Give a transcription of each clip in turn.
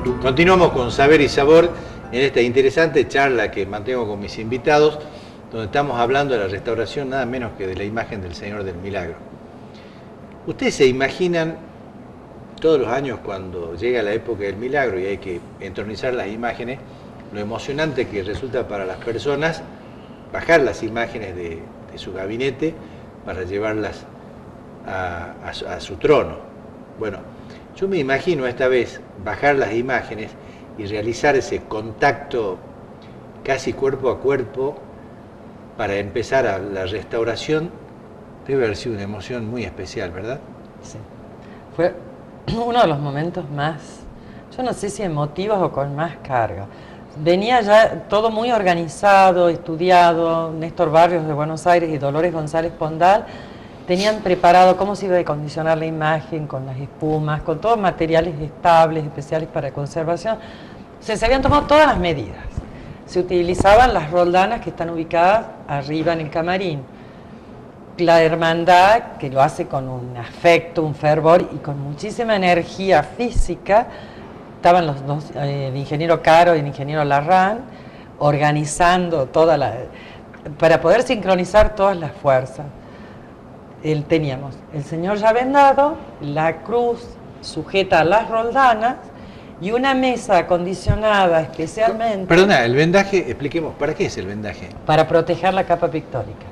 Continuamos con Saber y Sabor en esta interesante charla que mantengo con mis invitados, donde estamos hablando de la restauración nada menos que de la imagen del Señor del Milagro. ¿Ustedes se imaginan todos los años cuando llega la época del milagro y hay que entronizar las imágenes, lo emocionante que resulta para las personas bajar las imágenes de su gabinete para llevarlas a su trono? Bueno, yo me imagino esta vez bajar las imágenes y realizar ese contacto casi cuerpo a cuerpo para empezar a la restauración. Debe haber sido una emoción muy especial, ¿verdad? Sí. Fue uno de los momentos más, yo no sé si emotivos o con más carga. Venía ya todo muy organizado, estudiado. Néstor Barrios de Buenos Aires y Dolores González Pondal tenían preparado cómo se iba a acondicionar la imagen con las espumas, con todos materiales estables, especiales para conservación. Se habían tomado todas las medidas. Se utilizaban las roldanas que están ubicadas arriba en el camarín. La hermandad, que lo hace con un afecto, un fervor y con muchísima energía física. Estaban los dos, el ingeniero Caro y el ingeniero Larrán, organizando para poder sincronizar todas las fuerzas. Teníamos el Señor ya vendado, la cruz sujeta a las roldanas y una mesa acondicionada especialmente. Perdona, el vendaje, expliquemos, ¿para qué es el vendaje? Para proteger la capa pictórica,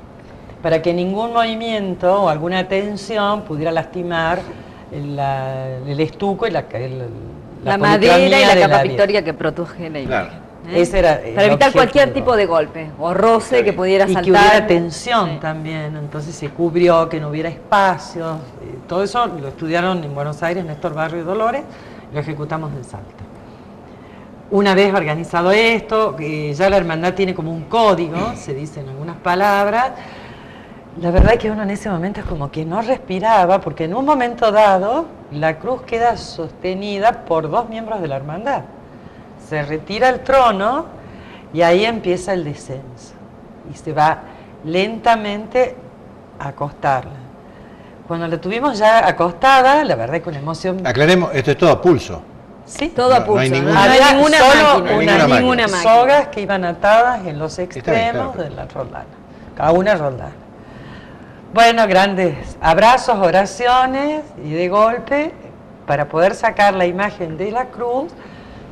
para que ningún movimiento o alguna tensión pudiera lastimar el estuco y la madera y la capa pictórica que protege la imagen. Claro. Ese era para evitar cualquier tipo de golpe o roce que pudiera saltar. Y que hubiera tensión también, entonces se cubrió, que no hubiera espacio. Todo eso lo estudiaron en Buenos Aires Néstor Barrio y Dolores, lo ejecutamos en Salta. Una vez organizado esto, ya la hermandad tiene como un código, se dicen algunas palabras. La verdad es que uno en ese momento es como que no respiraba, porque en un momento dado la cruz queda sostenida por dos miembros de la hermandad. Se retira el trono y ahí empieza el descenso. Y se va lentamente a acostarla. Cuando la tuvimos ya acostada, la verdad es que una emoción... Aclaremos, esto es todo a pulso. Sí, todo a pulso. No hay ninguna, había ninguna máquina. ninguna sogas que iban atadas en los extremos de la roldana. Cada una roldana. Bueno, grandes abrazos, oraciones y de golpe para poder sacar la imagen de la cruz,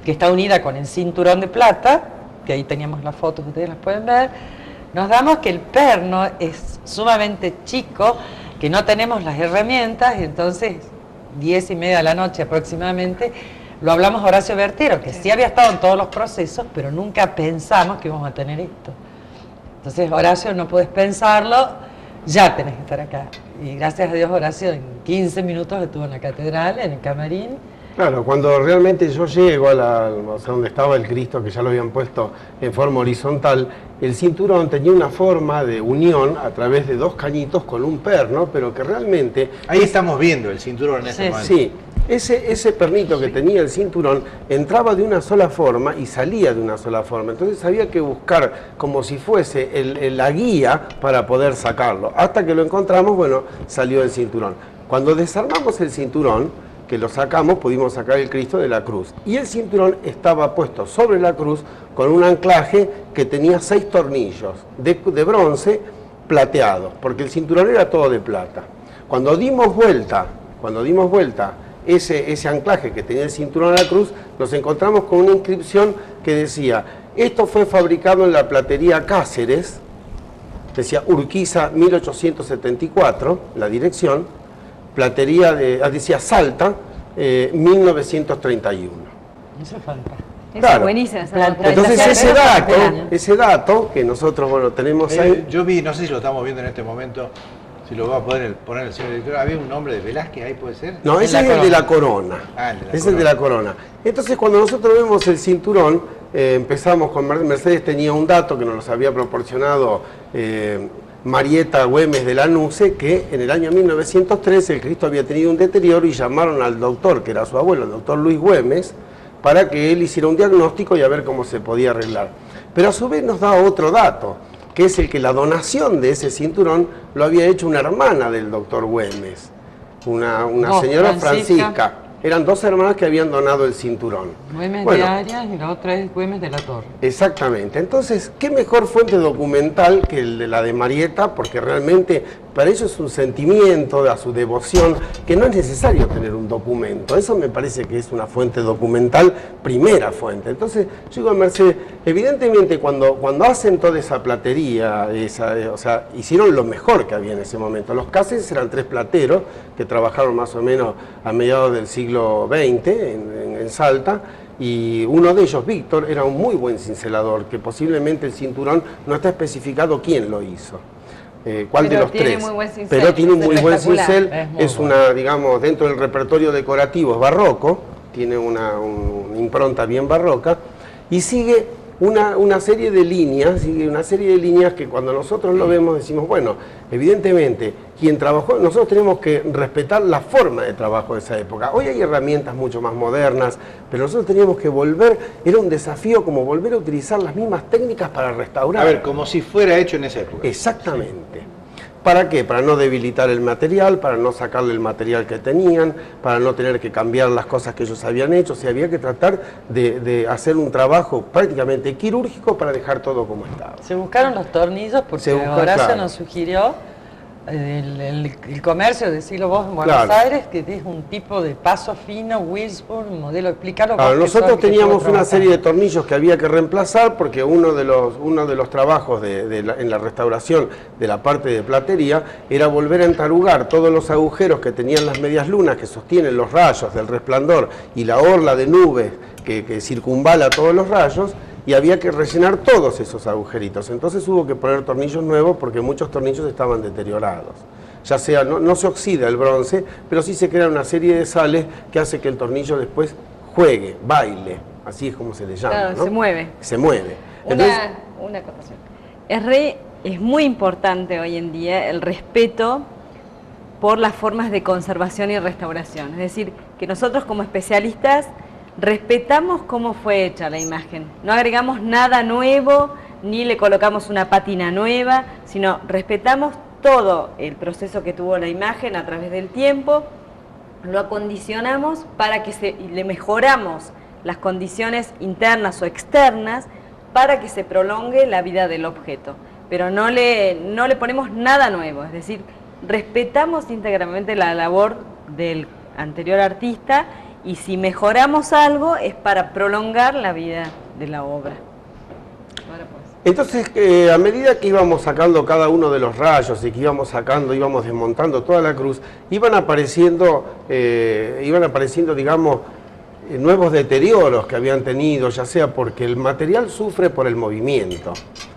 que está unida con el cinturón de plata, que ahí teníamos las fotos, ustedes las pueden ver. Nos damos que el perno es sumamente chico, que no tenemos las herramientas, y entonces 10:30 de la noche aproximadamente lo hablamos a Horacio Bertero, que sí había estado en todos los procesos, pero nunca pensamos que íbamos a tener esto. Entonces, Horacio, no puedes pensarlo, ya tenés que estar acá. Y gracias a Dios, Horacio en 15 minutos estuvo en la catedral, en el camarín. Claro, cuando realmente yo llego o sea, donde estaba el Cristo, que ya lo habían puesto en forma horizontal, el cinturón tenía una forma de unión a través de dos cañitos con un perno, pero que realmente... Ahí estamos viendo el cinturón en este momento. Sí, ese pernito que tenía el cinturón entraba de una sola forma y salía de una sola forma. Entonces había que buscar como si fuese la guía para poder sacarlo. Hasta que lo encontramos, bueno, salió el cinturón. Cuando desarmamos el cinturón, que lo sacamos, pudimos sacar el Cristo de la cruz. Y el cinturón estaba puesto sobre la cruz con un anclaje que tenía 6 tornillos de bronce plateados, porque el cinturón era todo de plata. Cuando dimos vuelta ese anclaje que tenía el cinturón a la cruz, nos encontramos con una inscripción que decía: esto fue fabricado en la platería Cáceres, decía Urquiza 1874, la dirección, platería decía Salta, 1931. Eso es fantástico. Claro. Es buenísima. Entonces ese dato que nosotros, bueno, tenemos ahí... Yo vi, no sé si lo estamos viendo en este momento, si lo va a poder poner el señor director, había un nombre de Velázquez ahí, ¿puede ser? No, ese es el de la corona. Es el de la corona. Entonces, cuando nosotros vemos el cinturón, empezamos con Mercedes, tenía un dato que nos había proporcionado Marieta Güemes de Lanuse, que en el año 1913 el Cristo había tenido un deterioro y llamaron al doctor, que era su abuelo, el doctor Luis Güemes, para que él hiciera un diagnóstico y a ver cómo se podía arreglar. Pero a su vez nos da otro dato, que es el que la donación de ese cinturón lo había hecho una hermana del doctor Güemes, una señora Francisca, eran 2 hermanas que habían donado el cinturón. Güemes de Arias y la otra es Güemes de la Torre. Exactamente. Entonces, ¿qué mejor fuente documental que la de Marieta? Porque realmente para ellos es un sentimiento a su devoción, que no es necesario tener un documento. Eso me parece que es una fuente documental, primera fuente. Entonces, yo digo a Mercedes, evidentemente cuando hacen toda esa platería, o sea, hicieron lo mejor que había en ese momento. Los Cáceres eran 3 plateros que trabajaron más o menos a mediados del siglo XX en Salta, y uno de ellos, Víctor, era un muy buen cincelador, que posiblemente el cinturón no está especificado quién lo hizo. ¿Cuál de los 3? Pero tiene un muy buen cincel, es una, digamos, dentro del repertorio decorativo es barroco, tiene una impronta bien barroca, y sigue una serie de líneas, que cuando nosotros lo vemos decimos, bueno, evidentemente, quien trabajó, nosotros tenemos que respetar la forma de trabajo de esa época. Hoy hay herramientas mucho más modernas, pero nosotros teníamos que volver, era un desafío como volver a utilizar las mismas técnicas para restaurar. A ver, como si fuera hecho en esa época. Exactamente. Sí. ¿Para qué? Para no debilitar el material, para no sacarle el material que tenían, para no tener que cambiar las cosas que ellos habían hecho. O sea, había que tratar de hacer un trabajo prácticamente quirúrgico para dejar todo como estaba. Se buscaron los tornillos porque Horacio nos sugirió el comercio, decirlo vos, en Buenos Aires, que es un tipo de paso fino, Wilsburg, modelo, explicarlo. Nosotros teníamos una serie de tornillos que había que reemplazar porque uno de los trabajos en la restauración de la parte de platería era volver a entarugar todos los agujeros que tenían las medias lunas que sostienen los rayos del resplandor y la orla de nubes que circunvala todos los rayos, y había que rellenar todos esos agujeritos. Entonces hubo que poner tornillos nuevos porque muchos tornillos estaban deteriorados. Ya sea, no se oxida el bronce, pero sí se crea una serie de sales que hace que el tornillo después juegue, baile, así es como se le llama. Claro, ¿no? Se mueve. Se mueve. Una acotación. Es muy importante hoy en día el respeto por las formas de conservación y restauración. Es decir, que nosotros como especialistas respetamos cómo fue hecha la imagen, no agregamos nada nuevo, ni le colocamos una pátina nueva, sino respetamos todo el proceso que tuvo la imagen a través del tiempo, lo acondicionamos para que le mejoramos las condiciones internas o externas para que se prolongue la vida del objeto, pero no le ponemos nada nuevo, es decir, respetamos íntegramente la labor del anterior artista. Y si mejoramos algo es para prolongar la vida de la obra. Entonces, a medida que íbamos sacando cada uno de los rayos y que íbamos desmontando toda la cruz, iban apareciendo, digamos, nuevos deterioros que habían tenido, ya sea porque el material sufre por el movimiento,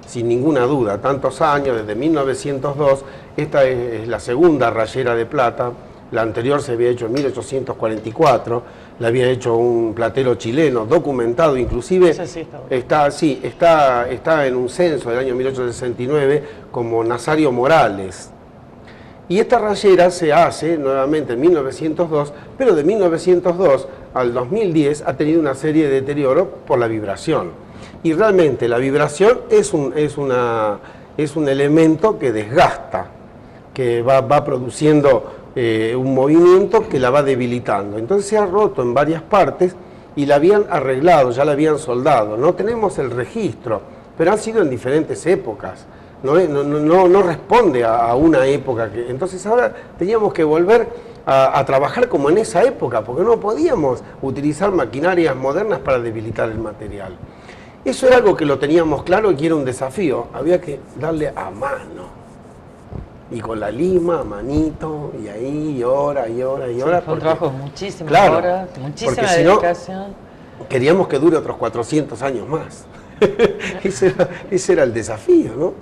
sin ninguna duda, tantos años, desde 1902, esta es la segunda rayera de plata. La anterior se había hecho en 1844, la había hecho un platero chileno, documentado, inclusive está en un censo del año 1869 como Nazario Morales. Y esta rayera se hace nuevamente en 1902, pero de 1902 al 2010 ha tenido una serie de deterioros por la vibración. Y realmente la vibración es un elemento que desgasta, que va produciendo un movimiento que la va debilitando. Entonces se ha roto en varias partes y la habían arreglado, ya la habían soldado. No tenemos el registro, pero han sido en diferentes épocas. No responde a una época. Entonces ahora teníamos que volver a trabajar como en esa época, porque no podíamos utilizar maquinarias modernas para debilitar el material. Eso era algo que lo teníamos claro y que era un desafío. Había que darle a mano. Y con la lima, a manito, y ahí, y hora. Fue un trabajo de muchísimas horas, muchísima dedicación. Queríamos que dure otros 400 años más. ese era el desafío, ¿no?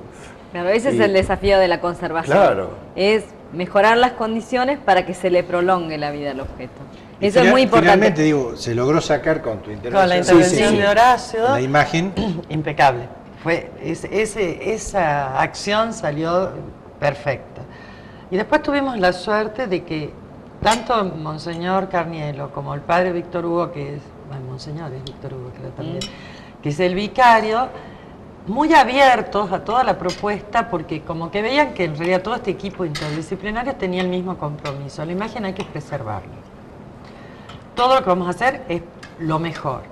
Claro, ese es el desafío de la conservación. Claro. Es mejorar las condiciones para que se le prolongue la vida al objeto. Eso es muy importante. Finalmente, digo, se logró sacar con tu intervención. Con la intervención de Horacio. La imagen. Impecable. Esa acción salió perfecta. Y después tuvimos la suerte de que tanto Monseñor Carnielo como el padre Víctor Hugo, que es, Monseñor es Víctor Hugo, creo también, que es el vicario, muy abiertos a toda la propuesta, porque como que veían que en realidad todo este equipo interdisciplinario tenía el mismo compromiso. La imagen hay que preservarla. todo lo que vamos a hacer es lo mejor.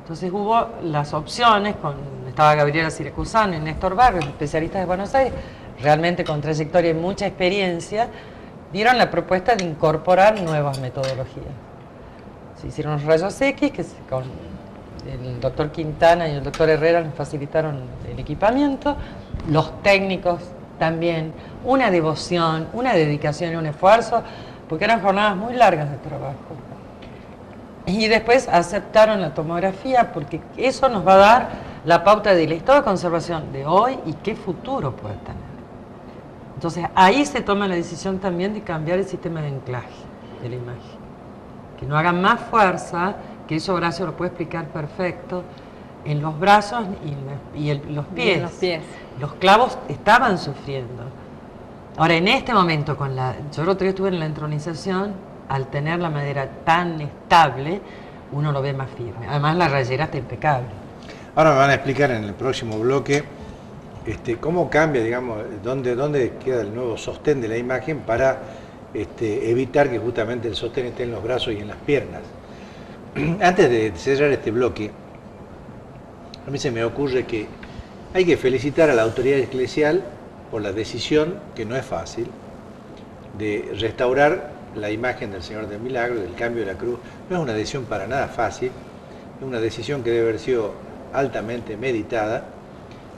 Entonces hubo las opciones, estaba Gabriela Siracusano y Néstor Barrios, especialistas de Buenos Aires, realmente con trayectoria y mucha experiencia, dieron la propuesta de incorporar nuevas metodologías. Se hicieron los rayos X, que con el doctor Quintana y el doctor Herrera nos facilitaron el equipamiento, los técnicos también, una devoción, una dedicación y un esfuerzo, porque eran jornadas muy largas de trabajo. Y después aceptaron la tomografía porque eso nos va a dar la pauta del estado de conservación de hoy y qué futuro puede tener. Entonces ahí se toma la decisión también de cambiar el sistema de anclaje de la imagen. Que no haga más fuerza, que eso Horacio lo puede explicar perfecto, en los brazos y los pies. Los pies. Los clavos estaban sufriendo. Ahora, en este momento, yo el otro día estuve en la entronización, al tener la madera tan estable, uno lo ve más firme. Además, la rayera está impecable. Ahora me van a explicar en el próximo bloque cómo cambia, digamos, dónde queda el nuevo sostén de la imagen para evitar que justamente el sostén esté en los brazos y en las piernas. Antes de cerrar este bloque, a mí se me ocurre que hay que felicitar a la autoridad eclesial por la decisión, que no es fácil, de restaurar la imagen del Señor del Milagro, del cambio de la cruz. No es una decisión para nada fácil, es una decisión que debe haber sido altamente meditada,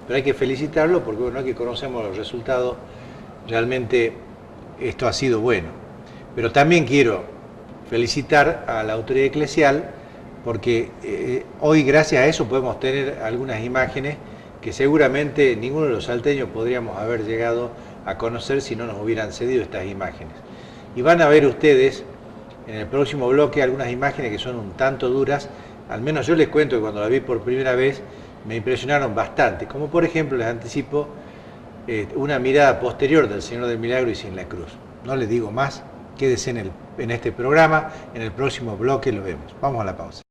pero hay que felicitarlo porque bueno, que conocemos los resultados, realmente esto ha sido bueno. Pero también quiero felicitar a la autoridad eclesial porque hoy gracias a eso podemos tener algunas imágenes que seguramente ninguno de los salteños podríamos haber llegado a conocer si no nos hubieran cedido estas imágenes. Y van a ver ustedes en el próximo bloque algunas imágenes que son un tanto duras, al menos yo les cuento que cuando la vi por primera vez me impresionaron bastante, como por ejemplo les anticipo una mirada posterior del Señor del Milagro y sin la cruz. No les digo más, quédese en este programa, en el próximo bloque lo vemos. Vamos a la pausa.